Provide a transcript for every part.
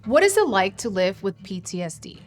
What is it like to live with PTSD?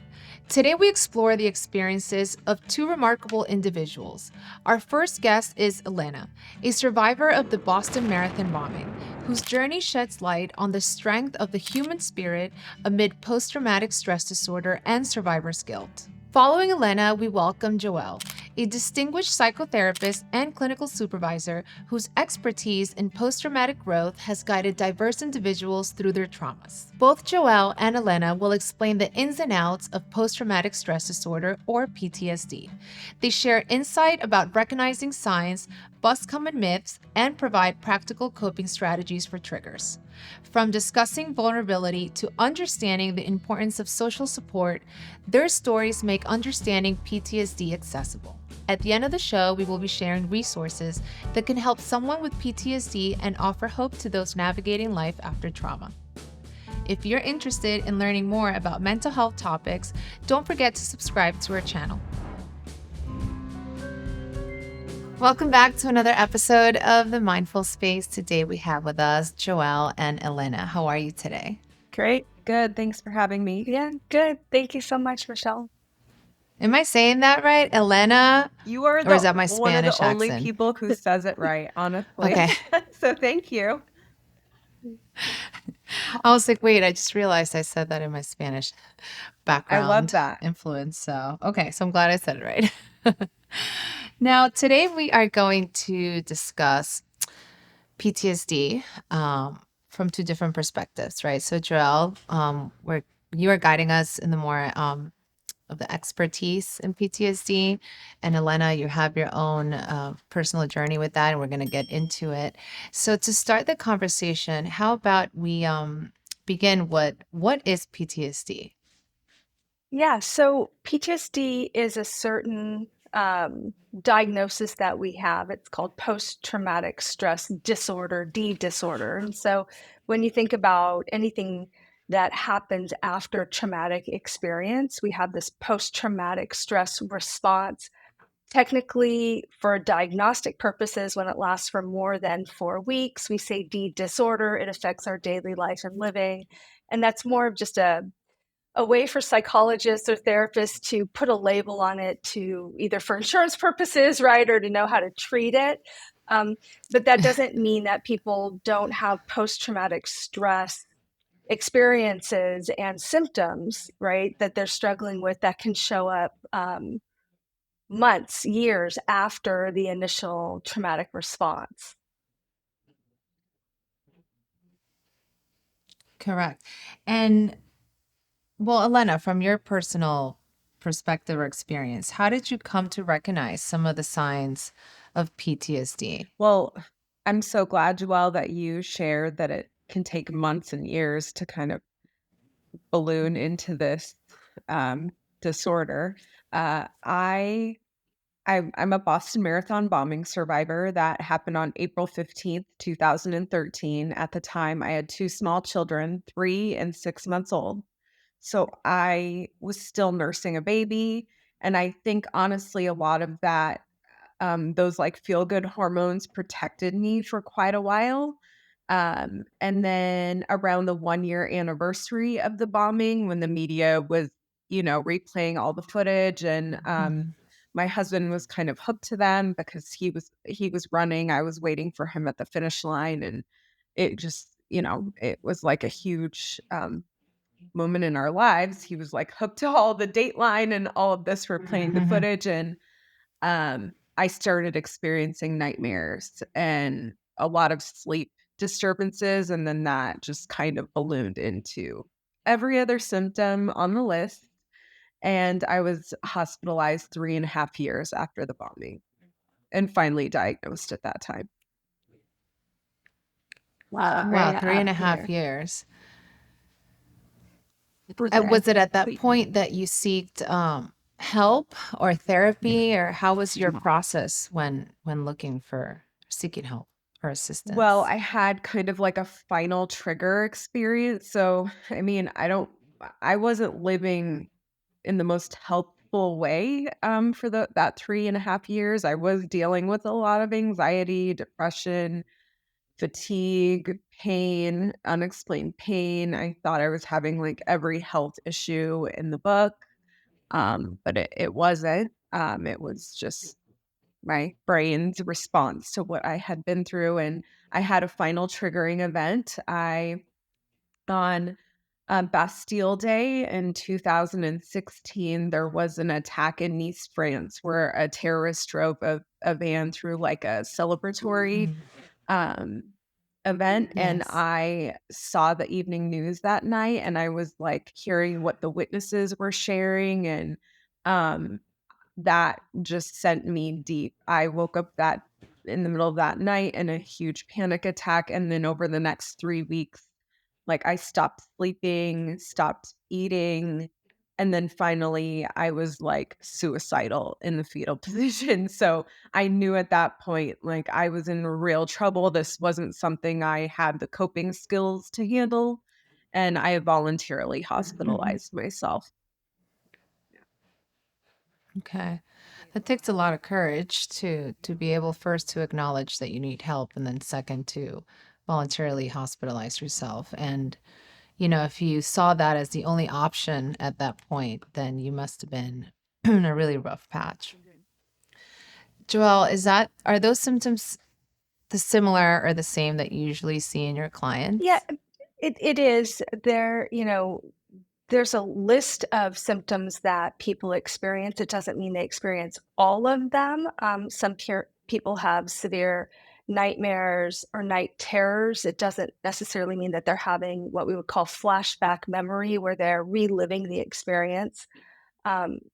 Today, we explore the experiences of two remarkable individuals. Our first guest is Elena, a survivor of the Boston Marathon bombing, whose journey sheds light on the strength of the human spirit amid post traumatic stress disorder and survivor's guilt. Following Elena, we welcome Joelle, a distinguished psychotherapist and clinical supervisor whose expertise in post traumatic growth has guided diverse individuals through their traumas. Both Joelle and Elena will explain the ins and outs of post traumatic stress disorder, or PTSD. They share insight about recognizing signs, bust common myths, and provide practical coping strategies for triggers. From discussing vulnerability to understanding the importance of social support, their stories make understanding PTSD accessible. At the end of the show, we will be sharing resources that can help someone with PTSD and offer hope to those navigating life after trauma. If you're interested in learning more about mental health topics, don't forget to subscribe to our channel. Welcome back to another episode of The Mindful Space. Today we have with us Joelle and Elena. How are you today? Great. Good. Thanks for having me. Yeah, good. Thank you so much, Michelle. Am I saying that right? Elena? You are Or is that my one of Spanish the only accent? people who says it right, honestly. Okay. So thank you. I was like, wait, I just realized I said that in my Spanish background. I love that. Influence. So, okay. So I'm glad I said it right. Now, today we are going to discuss PTSD from two different perspectives, right? So, Joelle, you are guiding us in the more of the expertise in PTSD, and Elena, you have your own personal journey with that, and we're going to get into it. So, to start the conversation, how about we begin with what is PTSD? Yeah, so PTSD is a certain diagnosis that we have. It's called post-traumatic stress disorder, D disorder. And so when you think about anything that happens after traumatic experience, we have this post-traumatic stress response. Technically, for diagnostic purposes, when it lasts for more than 4 weeks, we say D disorder. It affects our daily life and living. And that's more of just a way for psychologists or therapists to put a label on it to either for insurance purposes, right, or to know how to treat it. But that doesn't mean that people don't have post-traumatic stress experiences and symptoms, right, that they're struggling with that can show up months, years after the initial traumatic response. Correct. And well, Elena, from your personal perspective or experience, how did you come to recognize some of the signs of PTSD? Well, I'm so glad, Joelle, that you shared that it can take months and years to kind of balloon into this disorder. Uh, I I'm a Boston Marathon bombing survivor that happened on April 15th, 2013. At the time, I had two small children, 3 and 6 months old. So I was still nursing a baby. And I think, honestly, a lot of that, those like feel good hormones protected me for quite a while. And then around the 1 year anniversary of the bombing, when the media was, replaying all the footage and, my husband was kind of hooked to them because he was running. I was waiting for him at the finish line, and it just, it was like a huge moment in our lives. He was like hooked to all the Dateline and all of this for playing the footage, and I started experiencing nightmares and a lot of sleep disturbances, and then that just kind of ballooned into every other symptom on the list. And I was hospitalized 3.5 years after the bombing and finally diagnosed at that time. Wow, Wow, right 3.5 after. years. Okay. Was it at that point that you sought help or therapy, or how was your process when looking for seeking help or Well, assistance? I had kind of like a final trigger experience. So, I mean, I wasn't living in the most helpful way for that 3.5 years. I was dealing with a lot of anxiety, depression, fatigue, pain, unexplained pain. I thought I was having like every health issue in the book, but it wasn't. It was just my brain's response to what I had been through. And I had a final triggering event. On Bastille Day in 2016, there was an attack in Nice, France, where a terrorist drove a van through like a celebratory um, event. And Yes. I saw the evening news that night, and I was like hearing what the witnesses were sharing. And um, that just sent me deep. I woke up that in the middle of that night in a huge panic attack. And then over the next 3 weeks, like I stopped sleeping, stopped eating. And then finally I was like suicidal in the fetal position. So I knew at that point, like I was in real trouble. This wasn't something I had the coping skills to handle. And I voluntarily hospitalized myself. Okay. That takes a lot of courage to be able first to acknowledge that you need help and then second to voluntarily hospitalize yourself. And if you saw that as the only option at that point, then you must have been in a really rough patch. Joelle, are those symptoms the similar or the same that you usually see in your clients? Yeah, it is. There's a list of symptoms that people experience. It doesn't mean they experience all of them. Some people have severe nightmares or night terrors. It doesn't necessarily mean that they're having what we would call flashback memory, where they're reliving the experience.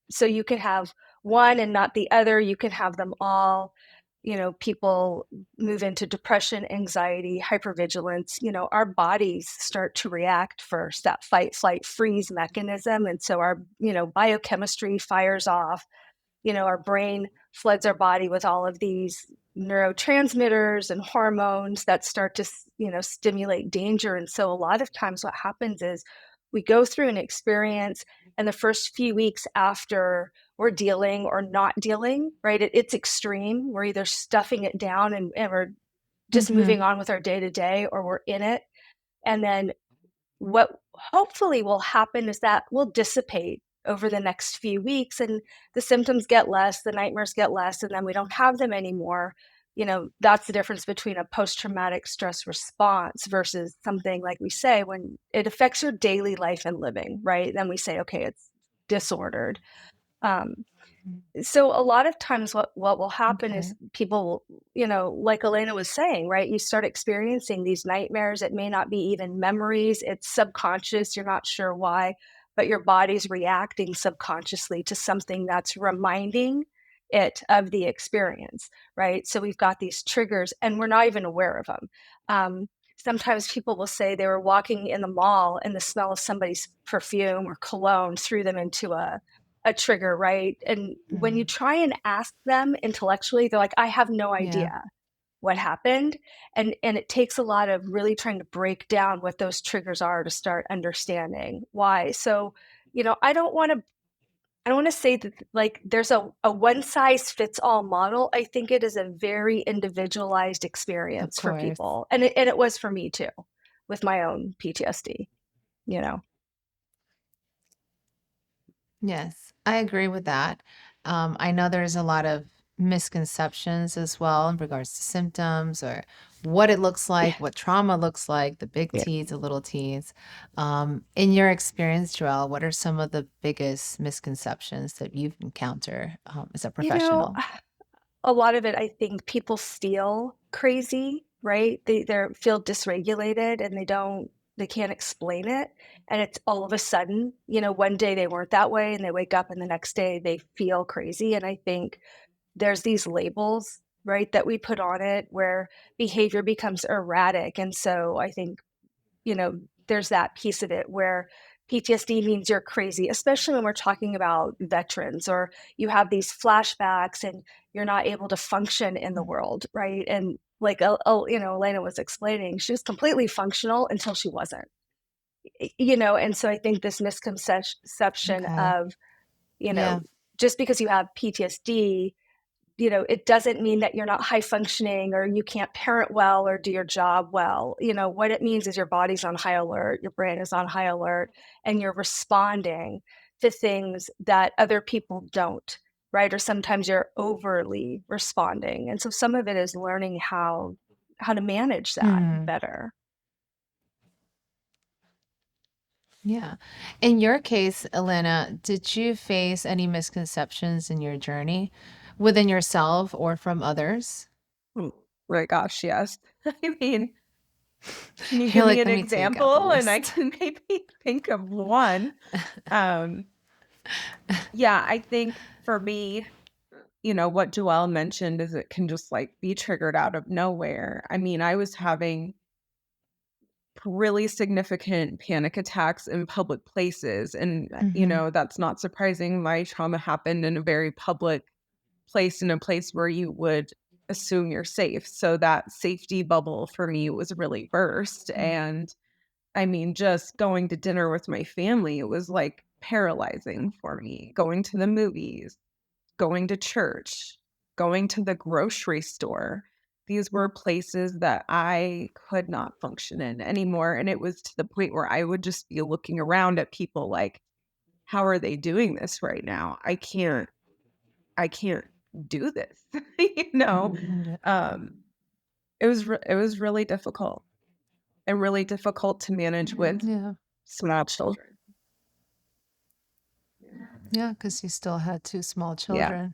So you could have one and not the other. You can have them all. People move into depression, anxiety, hypervigilance. Our bodies start to react first, that fight, flight, freeze mechanism. And so our, biochemistry fires off. Our brain floods our body with all of these neurotransmitters and hormones that start to, stimulate danger. And so a lot of times what happens is we go through an experience, and the first few weeks after we're dealing or not dealing, right? It's extreme. We're either stuffing it down and we're just moving on with our day to day, or we're in it. And then what hopefully will happen is that will dissipate over the next few weeks, and the symptoms get less, the nightmares get less, and then we don't have them anymore. That's the difference between a post-traumatic stress response versus something like we say when it affects your daily life and living, right? Then we say, okay, it's disordered. So a lot of times what will happen is people will, like Elena was saying, right? You start experiencing these nightmares. It may not be even memories. It's subconscious. You're not sure why, but your body's reacting subconsciously to something that's reminding it of the experience, right? So we've got these triggers and we're not even aware of them. Sometimes people will say they were walking in the mall and the smell of somebody's perfume or cologne threw them into a trigger, right? And when you try and ask them intellectually, they're like, I have no idea what happened. And it takes a lot of really trying to break down what those triggers are to start understanding why. So, I don't want to say that like there's a one size fits all model. I think it is a very individualized experience for people. And it was for me too, with my own PTSD. Yes, I agree with that. I know there's a lot of misconceptions as well in regards to symptoms or what it looks like, what trauma looks like, the big Yeah. T's, the little T's. In your experience, Joelle, what are some of the biggest misconceptions that you've encountered as a professional? A lot of it, I think people feel crazy, right? They feel dysregulated and they can't explain it. And it's all of a sudden, one day they weren't that way and they wake up and the next day they feel crazy. And I think there's these labels, right, that we put on it where behavior becomes erratic. And so I think, there's that piece of it where PTSD means you're crazy, especially when we're talking about veterans or you have these flashbacks and you're not able to function in the world, right? And like, Elena was explaining, she was completely functional until she wasn't, and so I think this misconception Okay. of, Yeah. just because you have PTSD it doesn't mean that you're not high functioning or you can't parent well or do your job well. What it means is your body's on high alert, your brain is on high alert, and you're responding to things that other people don't, right? Or sometimes you're overly responding. And so some of it is learning how to manage that better. Yeah. In your case, Elena, did you face any misconceptions in your journey within yourself or from others? Oh my gosh, yes. I mean, can you You're give me like, an let me take out the example and I list. can maybe think of one? Yeah, I think for me, what Joelle mentioned is it can just like be triggered out of nowhere. I mean, I was having really significant panic attacks in public places. And, that's not surprising. My trauma happened in a very public place, in a place where you would assume you're safe. So that safety bubble for me was really burst. And I mean, just going to dinner with my family, it was like paralyzing for me. Going to the movies, going to church, going to the grocery store. These were places that I could not function in anymore. And it was to the point where I would just be looking around at people like, how are they doing this right now? I can't do this. you know? Um, it was really difficult and really difficult to manage with Yeah. small children. Yeah, because you still had two small Yeah. children.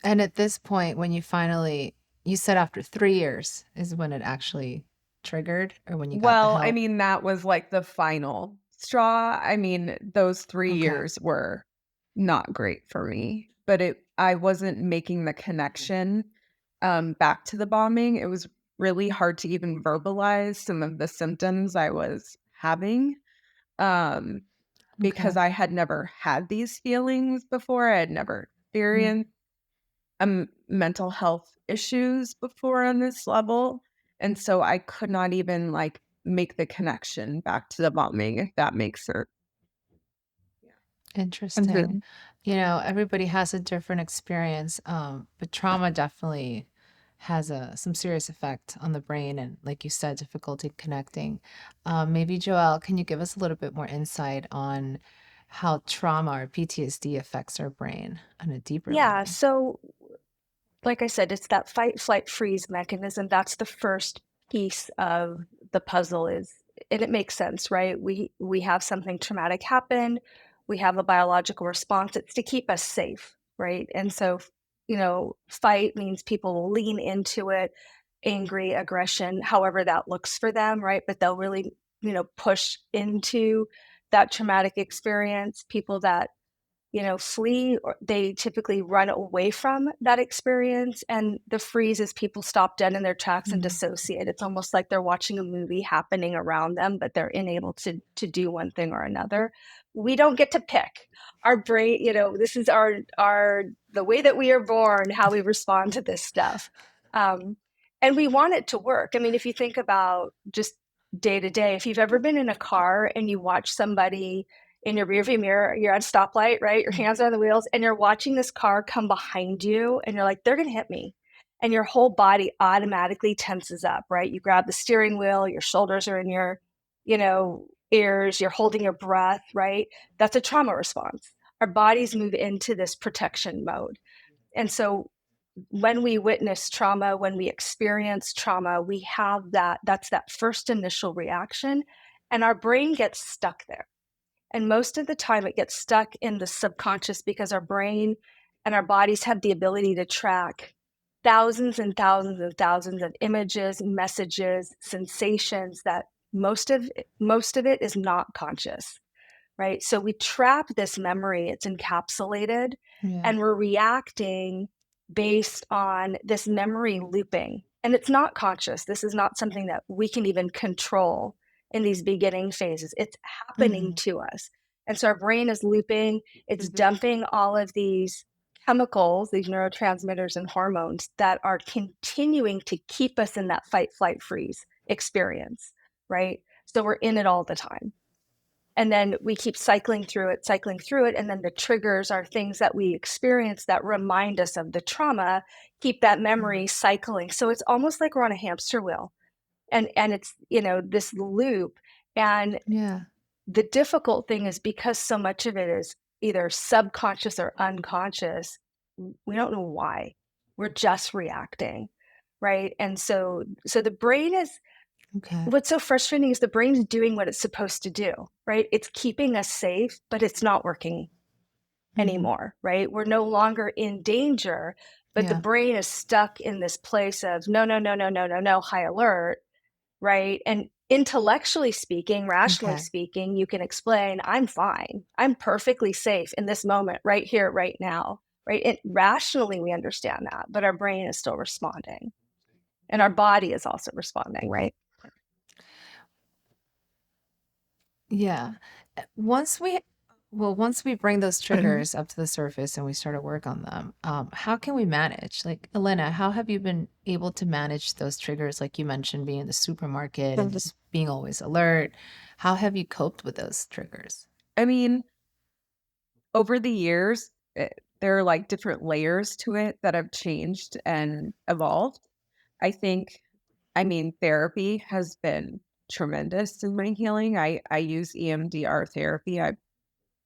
And at this point, when you said after 3 years is when it actually triggered or when you got the Well, I help? mean, that was like the final straw. I mean, those 3 Okay. years were not great for me, but I wasn't making the connection back to the bombing. It was really hard to even verbalize some of the symptoms I was having um, Okay. because I had never had these feelings before. I had never Yeah. experienced mental health issues before on this level. And so I could not even like make the connection back to the bombing, if that makes sense. And Interesting. then, Everybody has a different experience, but trauma definitely has some serious effect on the brain and, like you said, difficulty connecting. Maybe Joelle, can you give us a little bit more insight on how trauma or PTSD affects our brain on a deeper Yeah. level? So, like I said, it's that fight, flight, freeze mechanism. That's the first piece of the puzzle and it makes sense, right? We have something traumatic happen. We have a biological response. It's to keep us safe, right? And so, fight means people will lean into it, angry, aggression, however that looks for them, right? But they'll really, push into that traumatic experience. People that flee, or they typically run away from that experience. And the freeze is people stop dead in their tracks and dissociate. It's almost like they're watching a movie happening around them, but they're unable to do one thing or another. We don't get to pick. Our brain, this is our the way that we are born, how we respond to this stuff. And we want it to work. I mean, if you think about just day to day, if you've ever been in a car and you watch somebody in your rearview mirror, you're at a stoplight, right? Your hands are on the wheels and you're watching this car come behind you and you're like, they're going to hit me. And your whole body automatically tenses up, right? You grab the steering wheel, your shoulders are in your, ears, you're holding your breath, right? That's a trauma response. Our bodies move into this protection mode. And so when we witness trauma, when we experience trauma, we have that's that first initial reaction, and our brain gets stuck there. And most of the time, it gets stuck in the subconscious because our brain and our bodies have the ability to track thousands and thousands and thousands of images, messages, sensations that most of it is not conscious, right? So we trap this memory, it's encapsulated, Yeah. and we're reacting based on this memory looping. And it's not conscious. This is not something that we can even control in these beginning phases. It's happening to us. And so our brain is looping, it's dumping all of these chemicals, these neurotransmitters and hormones that are continuing to keep us in that fight, flight, freeze experience, right? So we're in it all the time. And then we keep cycling through it. And then the triggers are things that we experience that remind us of the trauma, keep that memory cycling. So it's almost like we're on a hamster wheel, and it's, this loop. And Yeah. the difficult thing is, because so much of it is either subconscious or unconscious, we don't know why. We're just reacting, right? And so the brain is, Okay. what's so frustrating is the brain's doing what it's supposed to do, right? It's keeping us safe, but it's not working anymore, right? We're no longer in danger, but the Yeah. brain is stuck in this place of no, no, no, no, no, no, no, high alert, right? And intellectually speaking, rationally Okay. speaking, you can explain, I'm fine. I'm perfectly safe in this moment, right here, right now, right? Rationally, we understand that, but our brain is still responding. And our body is also responding, right? Yeah. Once we bring those triggers up to the surface and we start to work on them, how can we manage? Like, Elena, how have you been able to manage those triggers? Like you mentioned, being in the supermarket and just being always alert. How have you coped with those triggers? I mean, over the years, there are like different layers to it that have changed and evolved. Therapy has been tremendous in my healing. I use EMDR therapy. I've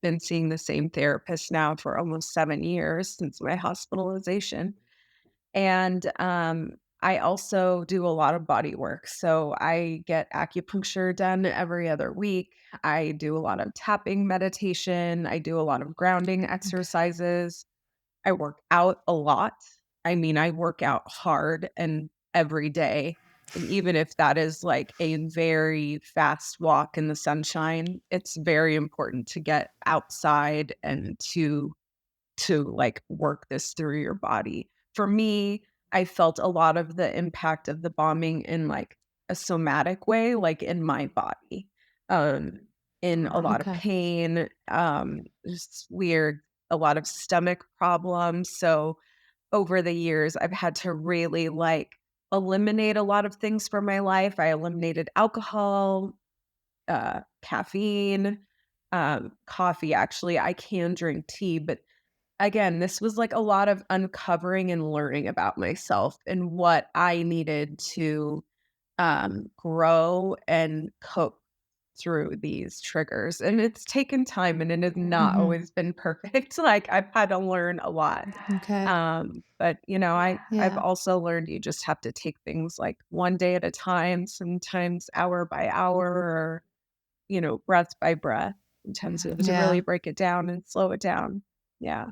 been seeing the same therapist now for almost 7 years since my hospitalization. And I also do a lot of body work. So I get acupuncture done every other week. I do a lot of tapping meditation. I do a lot of grounding Okay. exercises. I work out a lot. I work out hard and every day. And even if that is like a very fast walk in the sunshine, it's very important to get outside and to like work this through your body. For me, I felt a lot of the impact of the bombing in like a somatic way, like in my body. Um, in a lot of Okay. pain, just weird, a lot of stomach problems. So over the years, I've had to really like eliminate a lot of things from my life. I eliminated alcohol, caffeine, coffee. Actually, I can drink tea, but again, this was like a lot of uncovering and learning about myself and what I needed to grow and cope through these triggers. And it's taken time and it has not always been perfect. Like I've had to learn a lot. Okay. But I've Yeah. also learned you just have to take things like one day at a time, sometimes hour by hour, or breath by breath. Sometimes you have to really Yeah. break it down and slow it down. Yeah.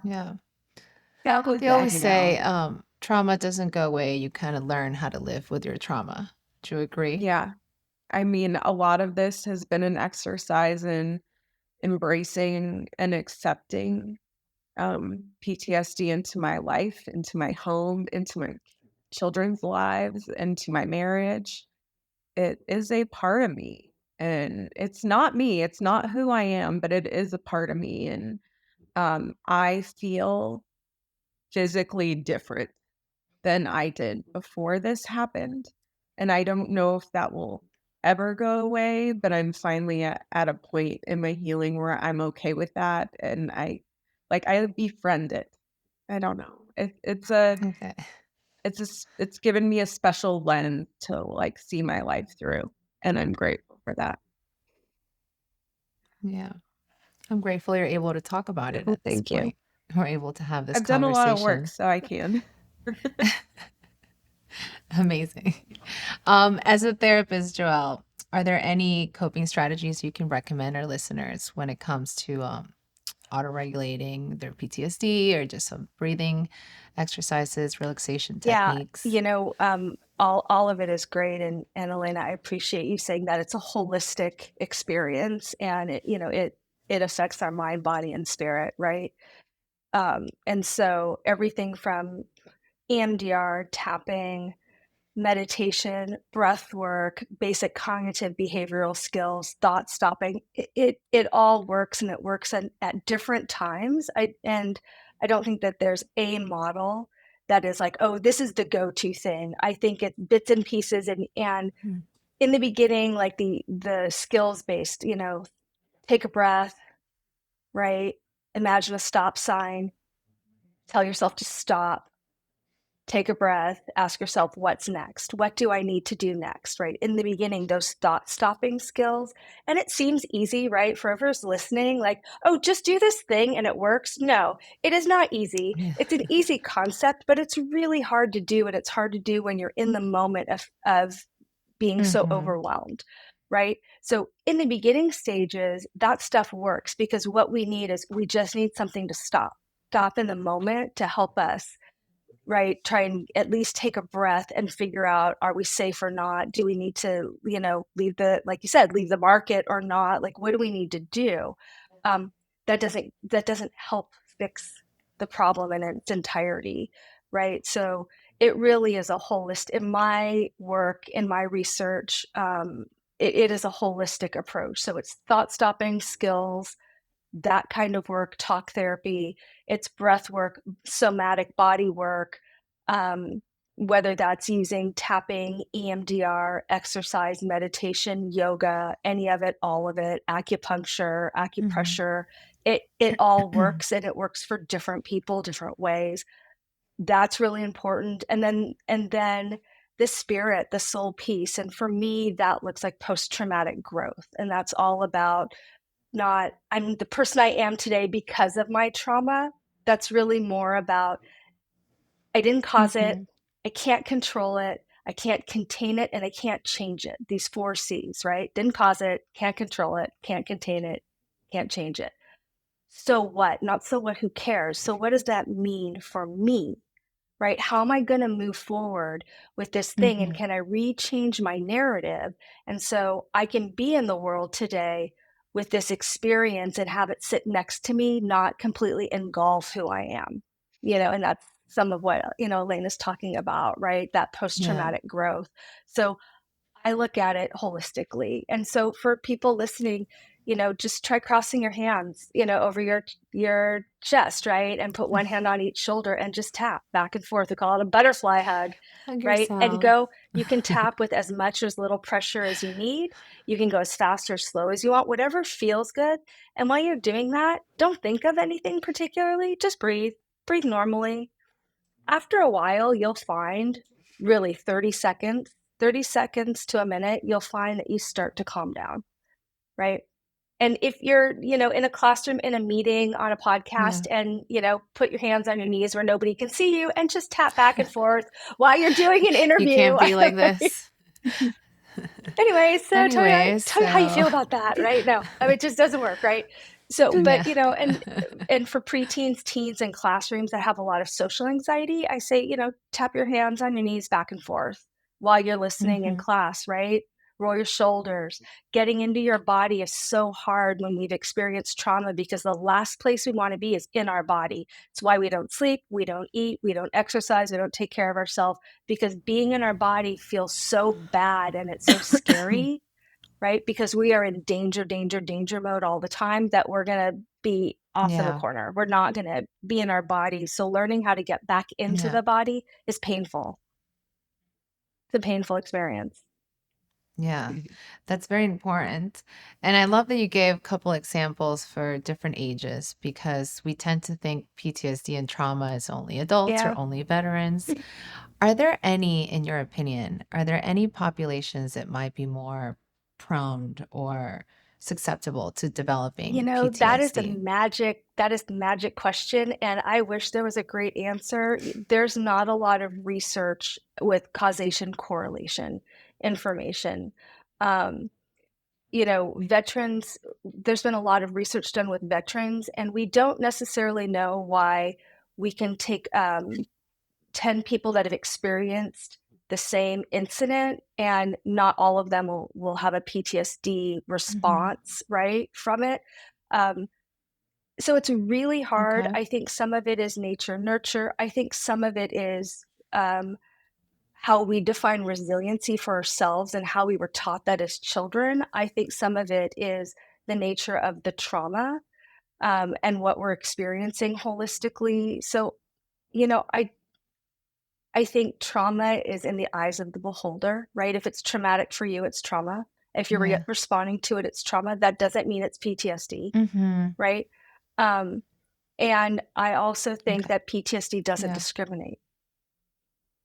Yeah. Yeah, who's They that, always you know? say, trauma doesn't go away. You kind of learn how to live with your trauma. Do you agree? Yeah. A lot of this has been an exercise in embracing and accepting PTSD into my life, into my home, into my children's lives, into my marriage. It is a part of me. And it's not me, it's not who I am, but it is a part of me. And I feel physically different than I did before this happened. And I don't know if that will ever go away, but I'm finally at a point in my healing where I'm okay with that. And I befriend it. I don't know. Okay. It's given me a special lens to like see my life through. And I'm grateful for that. Yeah. I'm grateful you're able to talk about it Well, at this thank you. point. We're able to have this I've done a lot of work, conversation. so I can. Amazing. As a therapist, Joelle, are there any coping strategies you can recommend our listeners when it comes to auto-regulating their PTSD, or just some breathing exercises, relaxation Yeah, techniques? all of it is great, and Elena, I appreciate you saying that it's a holistic experience, and it affects our mind, body, and spirit, right? And so everything from EMDR, tapping, meditation, breath work, basic cognitive behavioral skills, thought stopping, it all works, and it works at different times. I don't think that there's a model that is like, oh, this is the go-to thing. I think it's bits and pieces, and Hmm. in the beginning, like the skills based, take a breath, right? Imagine a stop sign, tell yourself to stop, take a breath, ask yourself, what's next? What do I need to do next, right? In the beginning, those thought stopping skills. And it seems easy, right? For whoever's listening, like, oh, just do this thing and it works. No, it is not easy. Yeah. It's an easy concept, but it's really hard to do. And it's hard to do when you're in the moment of being so overwhelmed, right? So in the beginning stages, that stuff works because what we need is we just need something to stop in the moment to help us, right? Try and at least take a breath and figure out, are we safe or not? Do we need to, leave like you said, leave the market or not? Like, what do we need to do? That doesn't help fix the problem in its entirety, right? So it really is a holistic, in my work, in my research, it is a holistic approach. So it's thought stopping skills, that kind of work, talk therapy, it's breath work, somatic body work, whether that's using tapping, EMDR, exercise, meditation, yoga, any of it, all of it, acupuncture, acupressure, it all works, and it works for different people, different ways. That's really important. And then the spirit, the soul piece. And for me, that looks like post-traumatic growth. And that's all about I'm the person I am today because of my trauma. That's really more about, I didn't cause it, I can't control it, I can't contain it, and I can't change it. These 4 C's, right? Didn't cause it, can't control it, can't contain it, can't change it. So what? Not so what, who cares? So what does that mean for me? Right? How am I going to move forward with this thing? And can I rechange my narrative? And so I can be in the world today with this experience and have it sit next to me, not completely engulf who I am, and that's some of what, Elena's talking about, right? That post-traumatic growth. So I look at it holistically. And so for people listening, just try crossing your hands, over your chest, right? And put one hand on each shoulder and just tap back and forth. We call it a butterfly hug, Hug right? And yourself. you can tap with as much or as little pressure as you need. You can go as fast or slow as you want, whatever feels good. And while you're doing that, don't think of anything particularly, just breathe normally. After a while, you'll find really 30 seconds to a minute, you'll find that you start to calm down, right? And if you're, in a classroom, in a meeting, on a podcast, and, put your hands on your knees where nobody can see you and just tap back and forth while you're doing an interview. You can't be like this. Anyways, tell me how you so- feel about that, right? No, I mean, it just doesn't work, right? So, but, Yeah. and for preteens, teens, and classrooms that have a lot of social anxiety, I say, tap your hands on your knees back and forth while you're listening in class, right? Roll your shoulders. Getting into your body is so hard when we've experienced trauma because the last place we want to be is in our body. It's why we don't sleep, we don't eat, we don't exercise, we don't take care of ourselves, because being in our body feels so bad and it's so scary, right? Because we are in danger mode all the time that we're going to be off in the corner. We're not going to be in our body. So learning how to get back into the body is painful. It's a painful experience. Yeah, that's very important. And I love that you gave a couple examples for different ages because we tend to think PTSD and trauma is only adults or only veterans. Are there any, in your opinion, are there any populations that might be more prone or susceptible to developing PTSD? That is the magic question. And I wish there was a great answer. There's not a lot of research with causation correlation information. Veterans, there's been a lot of research done with veterans, and we don't necessarily know why we can take 10 people that have experienced the same incident and not all of them will have a PTSD response, right, from it. So it's really hard. I think some of it is nature, nurture. I think some of it is how we define resiliency for ourselves and how we were taught that as children. I think some of it is the nature of the trauma and what we're experiencing holistically. So, I think trauma is in the eyes of the beholder, right? If it's traumatic for you, it's trauma. If you're Yeah. responding to it, it's trauma. That doesn't mean it's PTSD, Mm-hmm. right? And I also think Okay. that PTSD doesn't Yeah. discriminate.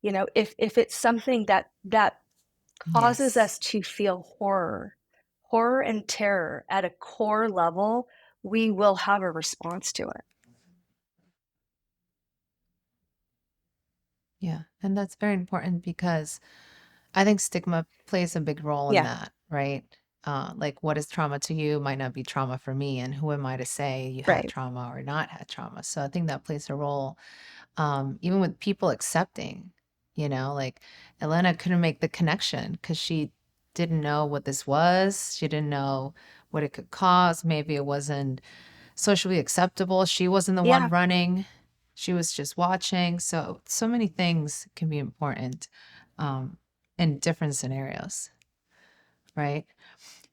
You know, if it's something that causes Yes. us to feel horror and terror at a core level, we will have a response to it. Yeah. And that's very important because I think stigma plays a big role in Yeah, that, right? Like what is trauma to you might not be trauma for me. And who am I to say you had right. trauma or not had trauma? So I think that plays a role. Even with people accepting, like Elena couldn't make the connection because she didn't know what this was. She didn't know what it could cause. Maybe it wasn't socially acceptable. She wasn't the one Yeah, running. She was just watching. So many things can be important um, in different scenarios, right?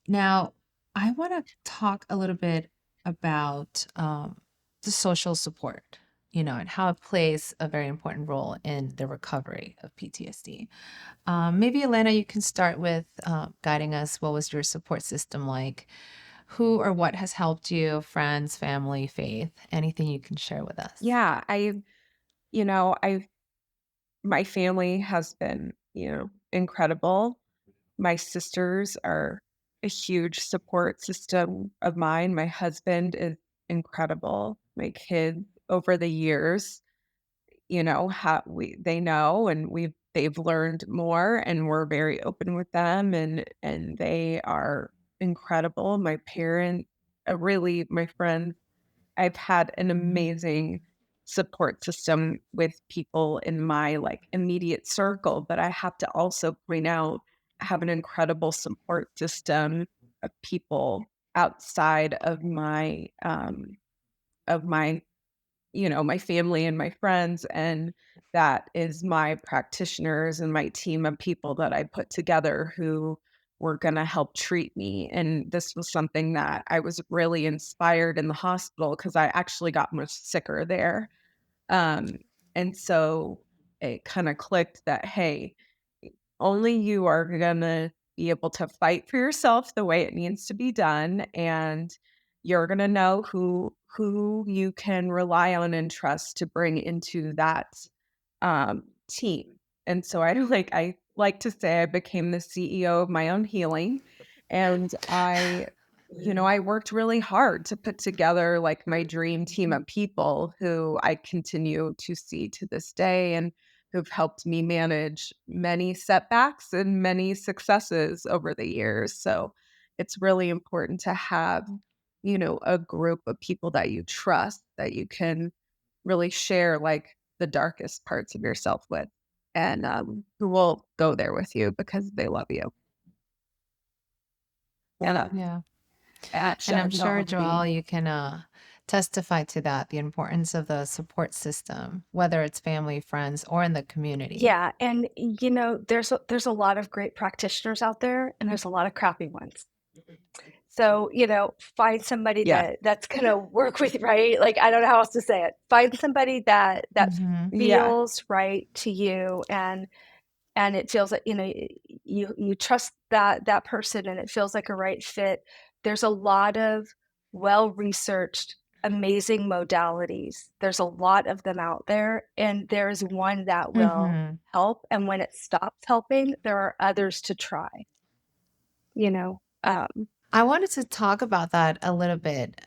Now, I want to talk a little bit about the social support, and how it plays a very important role in the recovery of PTSD. Maybe, Elena, you can start with guiding us. What was your support system like? Who or what has helped you? Friends, family, faith? Anything you can share with us? Yeah, you know, I my family has been, incredible. My sisters are a huge support system of mine. My husband is incredible. My kids over the years, how they know, and they've learned more, and we're very open with them, and they are incredible. My parents, really my friends, I've had an amazing support system with people in my like immediate circle, but I have to also point out I have an incredible support system of people outside of my my family and my friends, and that is my practitioners and my team of people that I put together who were going to help treat me. And this was something that I was really inspired in the hospital because I actually got much sicker there. Um, and so it kind of clicked that, hey, only you are going to be able to fight for yourself the way it needs to be done, and you're going to know who you can rely on and trust to bring into that team. And so I like to say I became the CEO of my own healing, and I worked really hard to put together like my dream team of people who I continue to see to this day, and who've helped me manage many setbacks and many successes over the years. So it's really important to have, a group of people that you trust, that you can really share like the darkest parts of yourself with, and who will go there with you because they love you. And Yeah. And I'm action sure, on me. Joelle, you can testify to that, the importance of the support system, whether it's family, friends, or in the community. yeah, and there's a lot of great practitioners out there, and there's a lot of crappy ones. So, find somebody Yeah. that's gonna work with you, right? Like, I don't know how else to say it. Find somebody that Mm-hmm. Yeah. feels right to you, and it feels like, you trust that person, and it feels like a right fit. There's a lot of well-researched, amazing modalities. There's a lot of them out there, and there's one that will Mm-hmm. help, and when it stops helping, there are others to try, you know? I wanted to talk about that a little bit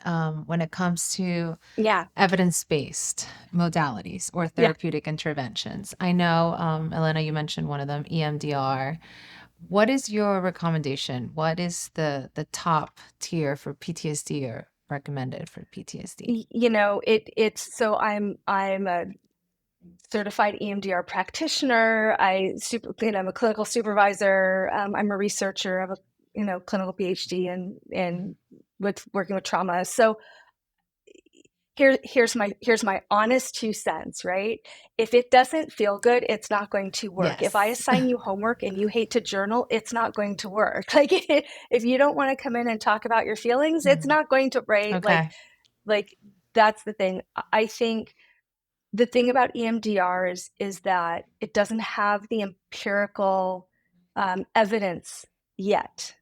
when it comes to Yeah, evidence-based modalities or yeah. therapeutic interventions. I know, Elena, you mentioned one of them, EMDR. What is your recommendation? What is the top tier for PTSD or recommended for PTSD? It's so I'm a certified EMDR practitioner. I'm a clinical supervisor. I'm a researcher. I have a clinical PhD in with working with trauma. So here's my honest 2 cents, right? If it doesn't feel good, it's not going to work. If I Yes. assign you homework and you hate to journal, it's not going to work. Like, if you don't want to come in and talk about your feelings, it's Mhm. not going to, right? Okay. Like that's the thing. I think the thing about EMDR is that it doesn't have the empirical evidence yet,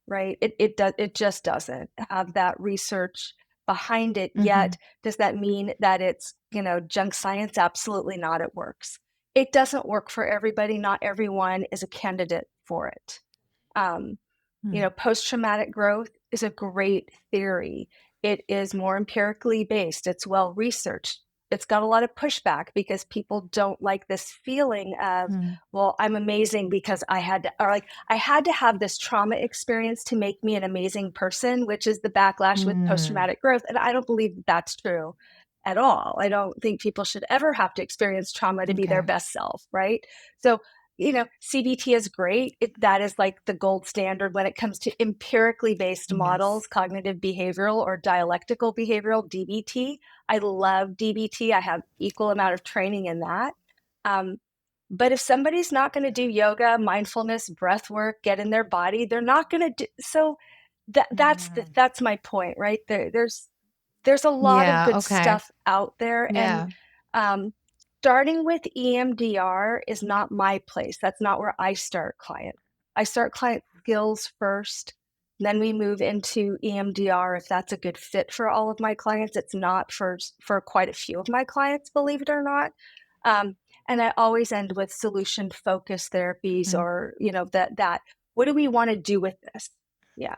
right? It just doesn't have that research behind it yet. Does that mean that it's, junk science? Absolutely not. It works. It doesn't work for everybody. Not everyone is a candidate for it. Post-traumatic growth is a great theory. It is more empirically based. It's well researched. It's got a lot of pushback because people don't like this feeling of, well, I'm amazing because I had to have this trauma experience to make me an amazing person, which is the backlash with post-traumatic growth. And I don't believe that's true at all. I don't think people should ever have to experience trauma to be their best self, right? So CBT is great. That is like the gold standard when it comes to empirically based models, cognitive behavioral or dialectical behavioral, DBT. I love DBT. I have equal amount of training in that. But if somebody's not going to do yoga, mindfulness, breath work, get in their body, they're not going to do so. That's my point, right? There's a lot of good stuff out there, and starting with EMDR is not my place. That's not where I start client. I start client skills first, then we move into EMDR if that's a good fit for all of my clients. It's not for quite a few of my clients, believe it or not. And I always end with solution-focused therapies or, that what do we want to do with this? Yeah.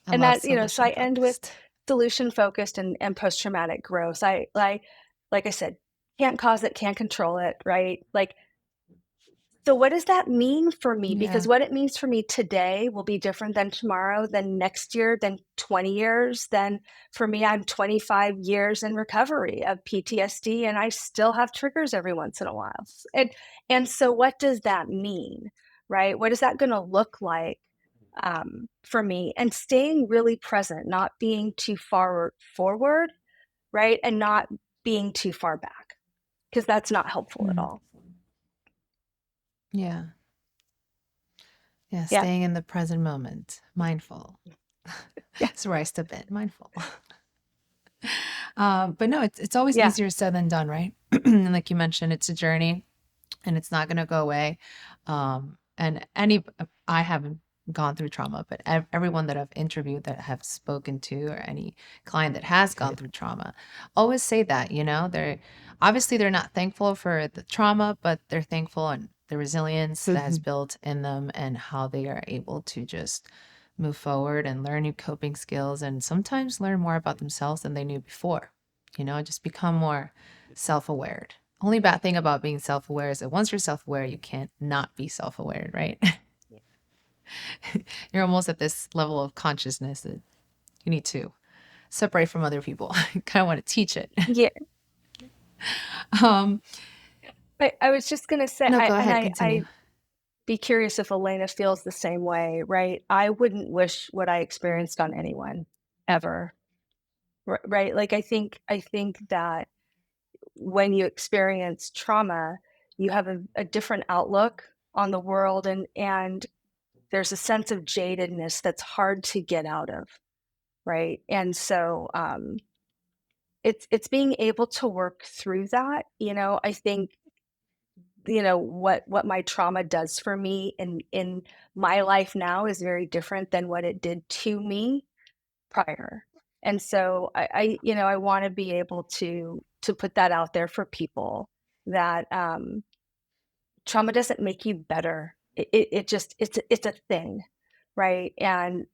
And that, so I end with solution-focused and post-traumatic growth. Like I said, can't cause it, can't control it, right? So what does that mean for me? Because what it means for me today will be different than tomorrow, than next year, than 20 years. Then for me, I'm 25 years in recovery of PTSD, and I still have triggers every once in a while. And so what does that mean, right? What is that going to look like for me? And staying really present, not being too far forward, right? And not being too far back, because that's not helpful at all. Yeah, staying in the present moment, mindful. That's where I step in, mindful. But no, it's always easier said than done, right? And like you mentioned, it's a journey and it's not going to go away. And I haven't gone through trauma, but everyone that I've interviewed, that have spoken to, or any client that has gone through trauma, always say that, they're not thankful for the trauma, but they're thankful on the resilience that has built in them and how they are able to just move forward and learn new coping skills, and sometimes learn more about themselves than they knew before. Just become more self-aware. Only bad thing about being self-aware is that once you're self-aware, you can't not be self-aware, right? You're almost at this level of consciousness that you need to separate from other people. You kind of want to teach it. Yeah. I was just going to say, no, go ahead, continue. I'd be curious if Elena feels the same way, right? I wouldn't wish what I experienced on anyone ever, right? Like, I think that when you experience trauma, you have a different outlook on the world, and there's a sense of jadedness that's hard to get out of, right? And so it's being able to work through that. I think what my trauma does for me in my life now is very different than what it did to me prior. And so I want to be able to put that out there for people, that trauma doesn't make you better. It just, it's a thing, right? And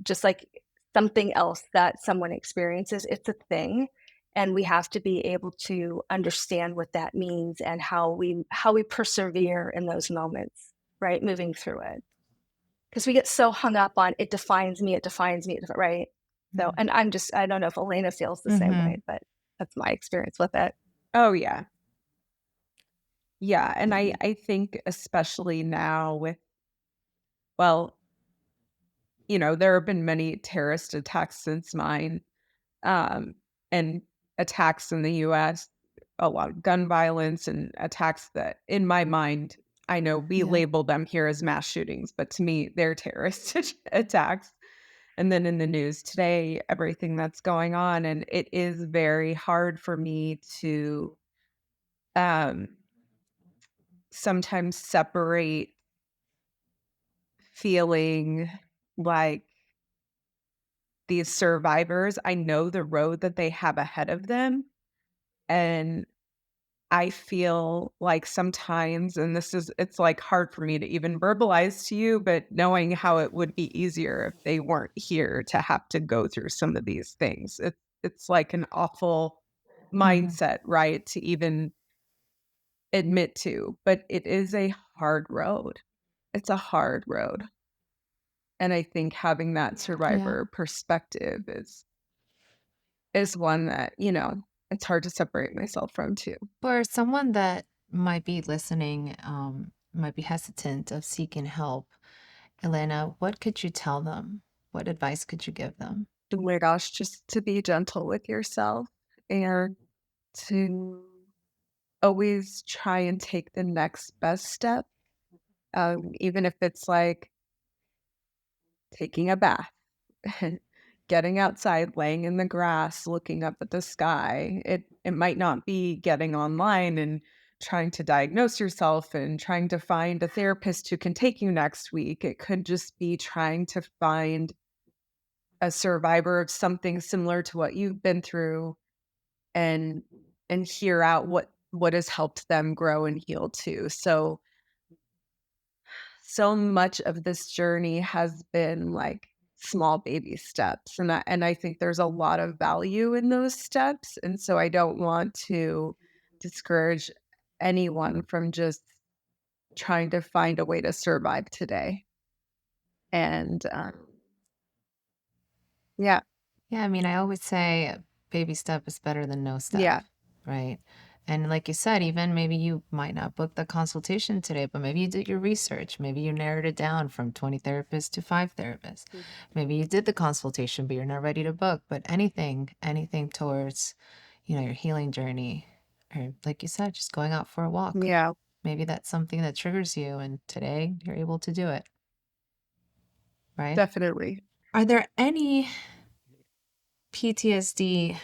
just like something else that someone experiences, it's a thing. And we have to be able to understand what that means and how we persevere in those moments, right? Moving through it. Because we get so hung up on it defines me, right? So, and I don't know if Elena feels the same way, but that's my experience with it. Oh, yeah. Yeah. And I think especially now with, there have been many terrorist attacks since mine, and attacks in the US, a lot of gun violence and attacks that, in my mind, I know we label them here as mass shootings, but to me, they're terrorist attacks. And then in the news today, everything that's going on, and it is very hard for me to um, sometimes separate feeling like these survivors, I know the road that they have ahead of them, and I feel like sometimes, and it's like hard for me to even verbalize to you, but knowing how it would be easier if they weren't here to have to go through some of these things. It's like an awful Mhm. mindset, right, to even admit to, but it is a hard road. It's a hard road. And I think having that Yeah. survivor perspective is one that, it's hard to separate myself from too. For someone that might be listening, might be hesitant of seeking help, Elena, what could you tell them? What advice could you give them? Oh my gosh, just to be gentle with yourself and to always try and take the next best step, even if it's like taking a bath, getting outside, laying in the grass, looking up at the sky. It might not be getting online and trying to diagnose yourself and trying to find a therapist who can take you next week. It could just be trying to find a survivor of something similar to what you've been through and hear out what has helped them grow and heal too. So much of this journey has been like small baby steps, and I think there's a lot of value in those steps, and so I don't want to discourage anyone from just trying to find a way to survive today. And yeah, Yeah, I mean, I always say a baby step is better than no step, yeah, right? And like you said, even maybe you might not book the consultation today, but maybe you did your research. Maybe you narrowed it down from 20 therapists to 5 therapists. Maybe you did the consultation, but you're not ready to book. But anything towards, your healing journey, or like you said, just going out for a walk. yeah, Maybe that's something that triggers you, and today you're able to do it, right? definitely. Are there any PTSD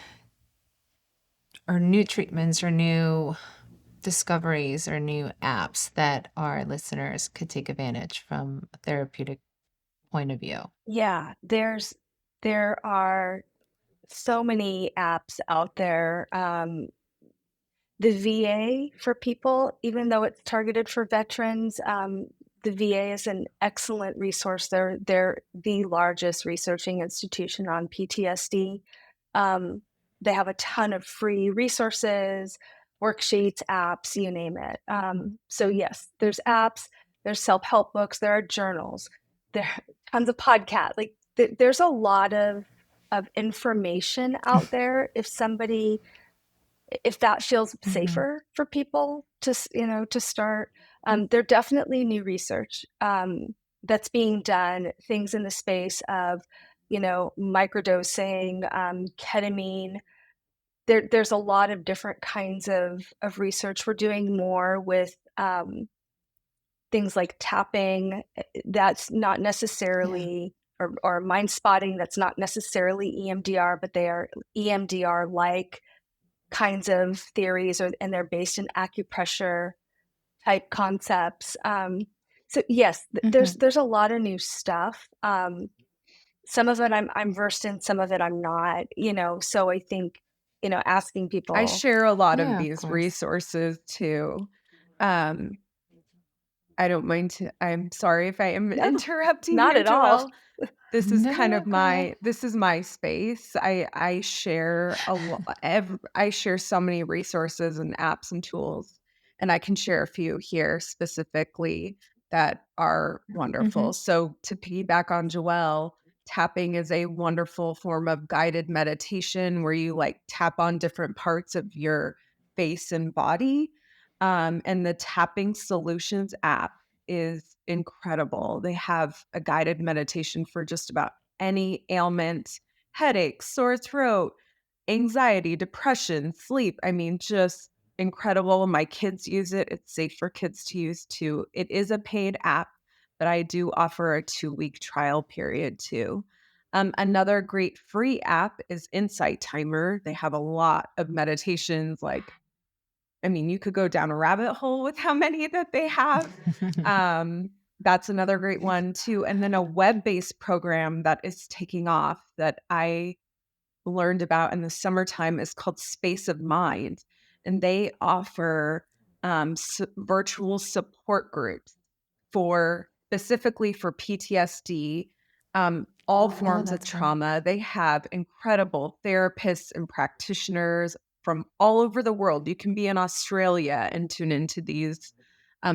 or new treatments or new discoveries or new apps that our listeners could take advantage from a therapeutic point of view? Yeah, there are so many apps out there. The VA for people, even though it's targeted for veterans, the VA is an excellent resource. They're the largest researching institution on PTSD. Um, they have a ton of free resources, worksheets, apps, you name it. So yes, there's apps, there's self-help books, there are journals, there are tons of podcasts. Like there's a lot of information out there if that feels Mhm. safer for people to start. There definitely new research that's being done, things in the space of microdosing, ketamine. There's a lot of different kinds of research. We're doing more with things like tapping, that's not Yeah. necessarily, or mind spotting, that's not necessarily EMDR, but they are EMDR like kinds of theories, and they're based in acupressure type concepts. So yes, Mhm. there's a lot of new stuff. Some of it I'm versed in, some of it I'm not. So I think asking I people. share a lot of Yeah, of these course. resources too. Um, I don't mind to I'm sorry if I am No, interrupting not you, at all. Joelle. This is kind No, of go ahead. my space. I share I share so many resources and apps and tools, and I can share a few here specifically that are Mhm. wonderful. So to piggyback on Joelle, tapping is a wonderful form of guided meditation where you like tap on different parts of your face and body. And the Tapping Solutions app is incredible. They have a guided meditation for just about any ailment, headache, sore throat, anxiety, depression, sleep. I mean, just incredible. My kids use it. It's safe for kids to use too. It is a paid app, but I do offer a 2-week trial period too. Another great free app is Insight Timer. They have a lot of meditations. You could go down a rabbit hole with how many that they have. That's another great one too. And then a web-based program that is taking off that I learned about in the summertime is called Space of Mind. And they offer virtual support groups specifically for PTSD, all forms of that's great. trauma. They have incredible therapists and practitioners from all over the world. You can be in Australia and tune into these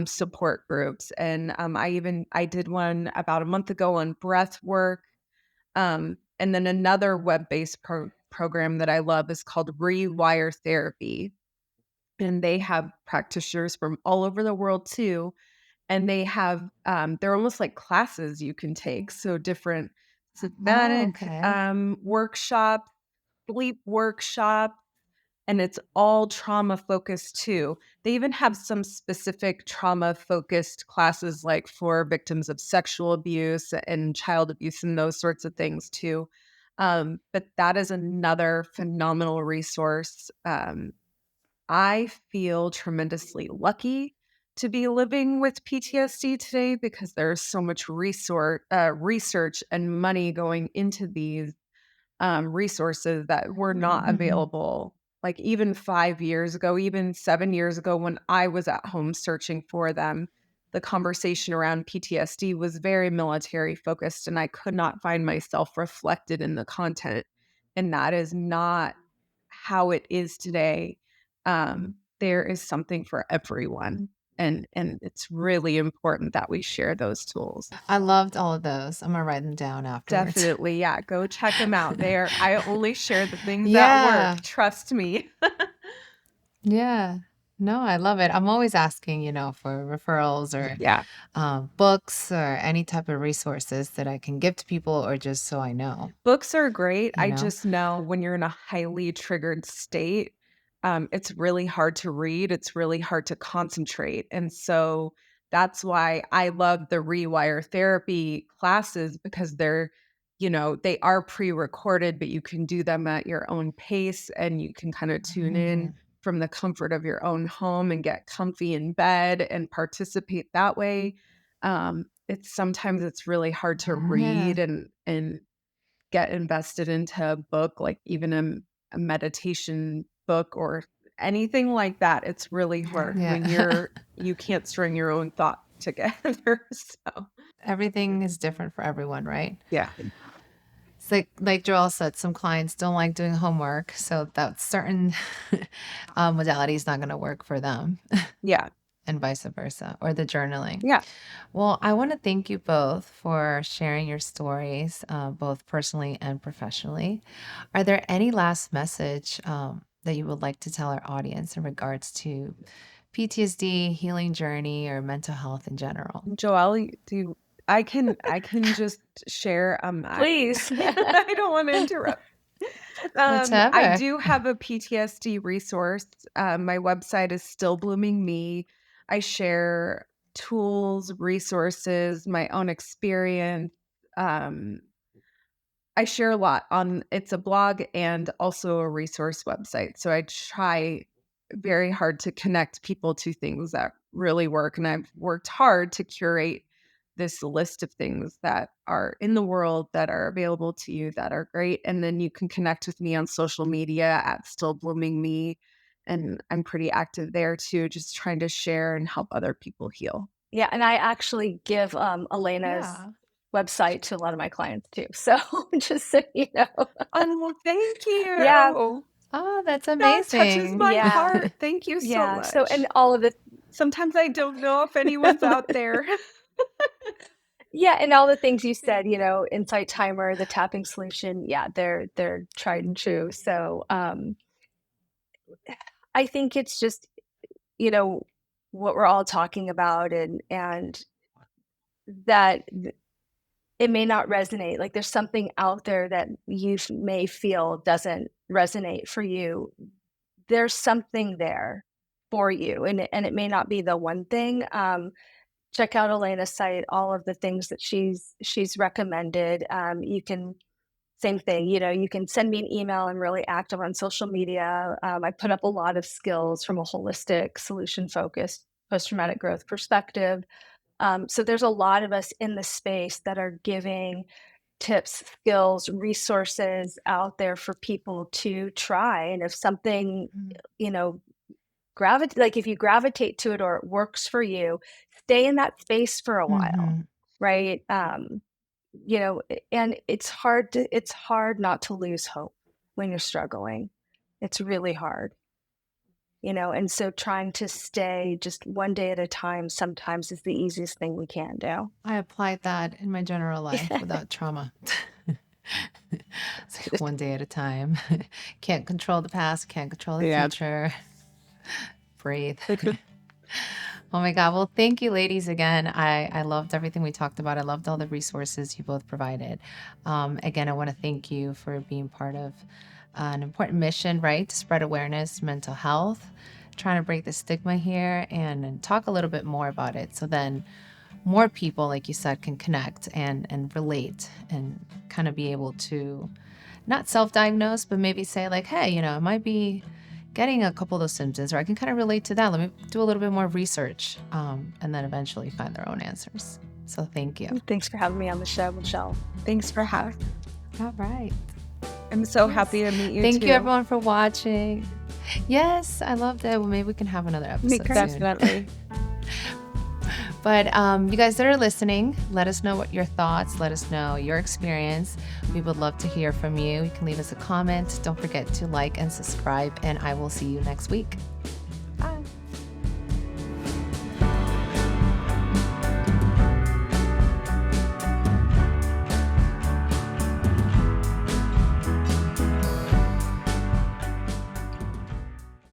support groups. And I did one about a month ago on breath work. And then another web-based program that I love is called Rewire Therapy. And they have practitioners from all over the world too. And they have, they're almost like classes you can take. So different somatic Okay. workshops, sleep workshops, and it's all trauma focused too. They even have some specific trauma focused classes like for victims of sexual abuse and child abuse and those sorts of things too. But that is another phenomenal resource. I feel tremendously lucky to be living with PTSD today because there's so much research and money going into these resources that were not available, like even 5 years ago, even 7 years ago, when I was at home searching for them. The conversation around PTSD was very military focused, and I could not find myself reflected in the content. And that is not how it is today. There is something for everyone. And it's really important that we share those tools. I loved all of those. I'm gonna write them down afterwards. Definitely, yeah, go check them out. I only share the things that Yeah. work, trust me. Yeah. No, I love it. I'm always asking, for referrals or Yeah. books or any type of resources that I can give to people or just so I know, Books are great. you I know? just know when you're in a highly triggered state, it's really hard to read. It's really hard to concentrate. And so that's why I love the Rewire Therapy classes because they are pre-recorded, but you can do them at your own pace and you can kind of tune in Mhm. from the comfort of your own home and get comfy in bed and participate that way. It's really hard to Yeah. read and get invested into a book, like even a meditation book or anything like that. It's really hard when Yeah. you can't string your own thought together. So Everything is different for everyone, right? yeah. It's like Joelle said, some clients don't like doing homework, so that certain modality is not going to work for them, Yeah. and vice versa, or the journaling. Yeah. Well, I want to thank you both for sharing your stories, both personally and professionally. Are there any last message that you would like to tell our audience in regards to PTSD, healing journey, or mental health in general? Joelle, I can just share Please. I don't want to interrupt. I Whatever. do have a PTSD resource. My website is Still Blooming Me. I share tools, resources, my own experience. Um, I share a lot it's a blog and also a resource website. So I try very hard to connect people to things that really work. And I've worked hard to curate this list of things that are in the world that are available to you that are great. And then you can connect with me on social media at Still Blooming Me. And I'm pretty active there too, just trying to share and help other people heal. Yeah, and I actually give Elena's Yeah. website to a lot of my clients too. So just so you know. Well, thank you. Yeah. Oh, that's That touches amazing. my Yeah. heart. Thank you so Yeah. much. So and all of the Sometimes I don't know if anyone's out there. yeah, and all the things you said, Insight Timer, the tapping solution, yeah, they're tried and true. So I think it's just, what we're all talking about and that it may not resonate. Like there's something out there that you may feel doesn't resonate for you. There's something there for you, and it may not be the one thing. Check out Elena's site, all of the things that she's recommended. You can same thing. You can send me an email. I'm really active on social media. I put up a lot of skills from a holistic, solution-focused post-traumatic growth perspective. So there's a lot of us in the space that are giving tips, skills, resources out there for people to try. And if something, you know, if you gravitate to it or it works for you, stay in that space for a while, right? And it's hard not to lose hope when you're struggling. It's really hard. And so trying to stay just one day at a time sometimes is the easiest thing we can do. I applied that in my general life without trauma. It's like one day at a time. Can't control the past, can't control the future. Breathe. Oh my God. Well, thank you, ladies, again. I loved everything we talked about. I loved all the resources you both provided. Again, I want to thank you for being part of an important mission, right? To spread awareness, mental health, trying to break the stigma here and talk a little bit more about it. So then more people, like you said, can connect and relate and kind of be able to not self-diagnose, but maybe say like, hey, I might be getting a couple of those symptoms, or I can kind of relate to that. Let me do a little bit more research, and then eventually find their own answers. So thank you. Thanks for having me on the show, Michelle. Thanks for having me. All right. I'm so happy to meet you. Thank you everyone for watching. Yes, I loved it. Well, maybe we can have another episode soon. Definitely. But you guys that are listening, let us know what your thoughts, let us know your experience. We would love to hear from you. You can leave us a comment. Don't forget to like and subscribe, and I will see you next week.